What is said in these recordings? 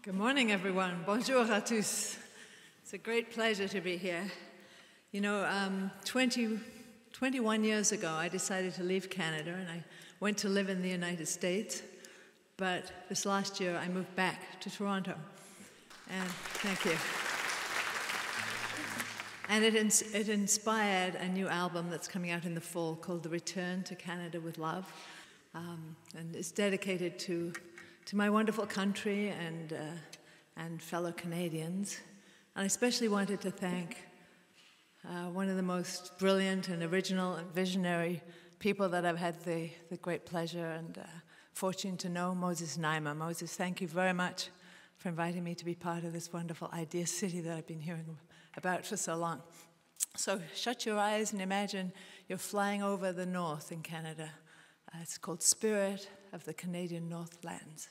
Good morning, everyone. Bonjour à tous. It's a great pleasure to be here. You know, 21 years ago, I decided to leave Canada, and I went to live in the United States. But this last year, I moved back to Toronto. And thank you. And it inspired a new album that's coming out in the fall called The Return to Canada with Love. And it's dedicated to my wonderful country and fellow Canadians. And I especially wanted to thank one of the most brilliant and original and visionary people that I've had the great pleasure and fortune to know, Moses Naima. Moses, thank you very much for inviting me to be part of this wonderful IdeaCity that I've been hearing about for so long. So shut your eyes and imagine you're flying over the north in Canada. It's called Spirit of the Canadian Northlands.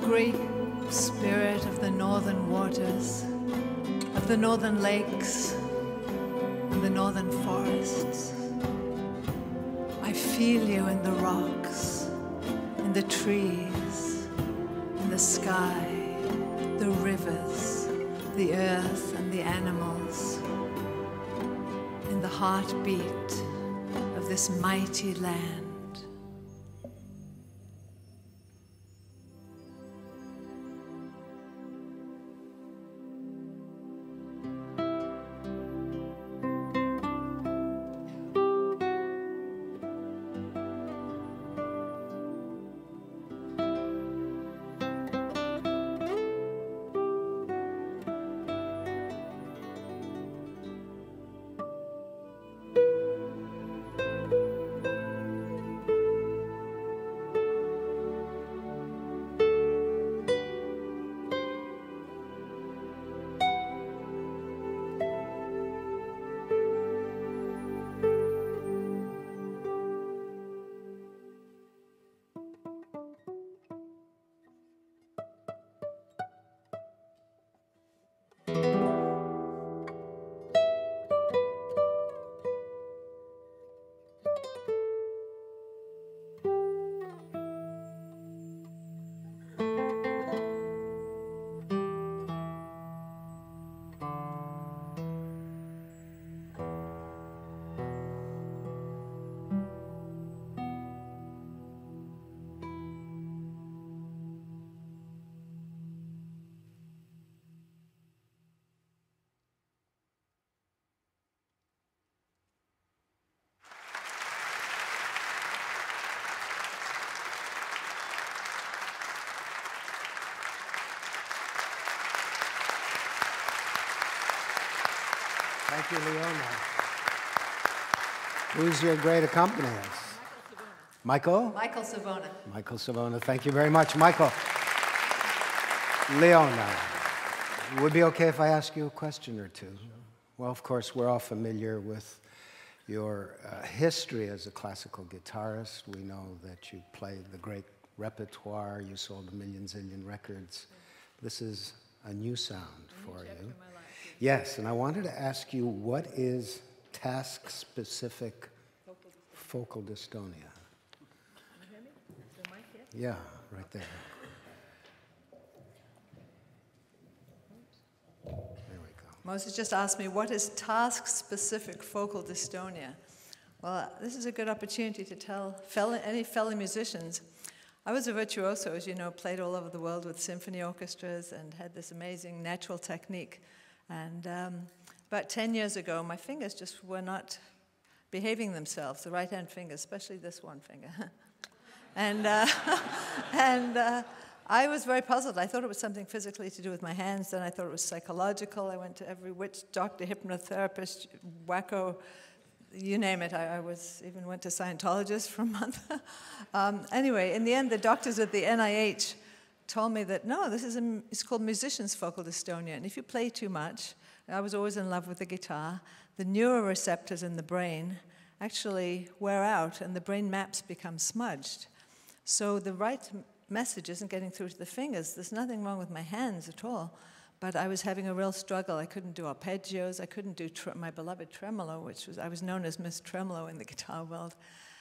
Great Spirit of the northern waters, of the northern lakes and the northern forests, I feel you in the rocks, in the trees, in the sky, the rivers, the earth and the animals, in the heartbeat of this mighty land. Thank you, Liona. Who's your great accompanist? Michael? Michael Savona. Michael Savona. Thank you very much, Michael. Liona, would it be okay if I ask you a question or two? Well, of course, we're all familiar with your history as a classical guitarist. We know that you played the great repertoire. You sold a million zillion records. This is a new sound for you. Yes, and I wanted to ask you, what is task-specific focal dystonia? Can you hear me? Is the mic here? Yeah, right there. There we go. Moses just asked me, what is task-specific focal dystonia? Well, this is a good opportunity to tell any fellow musicians. I was a virtuoso, as you know, played all over the world with symphony orchestras and had this amazing natural technique. And about 10 years ago, my fingers just were not behaving themselves, the right-hand fingers, especially this one finger. and I was very puzzled. I thought it was something physically to do with my hands. Then I thought it was psychological. I went to every witch doctor, hypnotherapist, wacko, you name it. I even went to Scientologists for a month. Anyway, in the end, the doctors at the NIH told me that, no, it's called musician's focal dystonia. And if you play too much, I was always in love with the guitar, the neuroreceptors in the brain actually wear out and the brain maps become smudged. So the right message isn't getting through to the fingers. There's nothing wrong with my hands at all. But I was having a real struggle. I couldn't do arpeggios. I couldn't do my beloved tremolo, I was known as Miss Tremolo in the guitar world.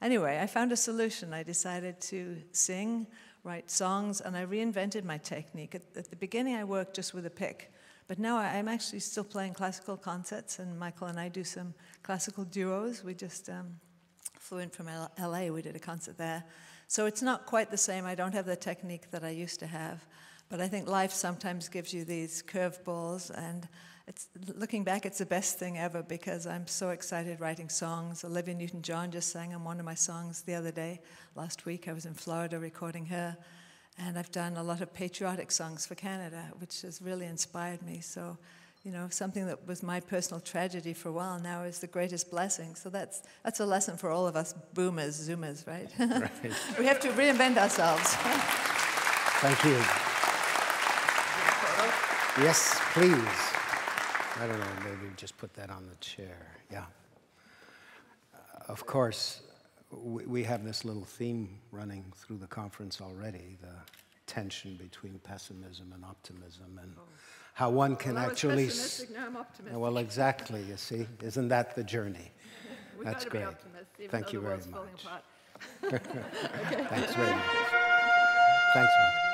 Anyway, I found a solution. I decided to sing, write songs, and I reinvented my technique. At the beginning, I worked just with a pick. But now I'm actually still playing classical concerts, and Michael and I do some classical duos. We just flew in from LA. We did a concert there. So it's not quite the same. I don't have the technique that I used to have. But I think life sometimes gives you these curveballs, and looking back, it's the best thing ever because I'm so excited writing songs. Olivia Newton-John just sang on one of my songs the other day. Last week I was in Florida recording her, and I've done a lot of patriotic songs for Canada, which has really inspired me. So, you know, something that was my personal tragedy for a while now is the greatest blessing. So that's a lesson for all of us boomers, zoomers, right? Right. We have to reinvent ourselves. Thank you. Yes, please. I don't know, maybe just put that on the chair. Yeah. Of course, we have this little theme running through the conference already, the tension between pessimism and optimism, and how one can actually... I was pessimistic, now I'm optimistic. Well, exactly, you see. Isn't that the journey? That's great. Be optimists, even Thank you very much. Okay. Thanks very much. Thanks, Mike.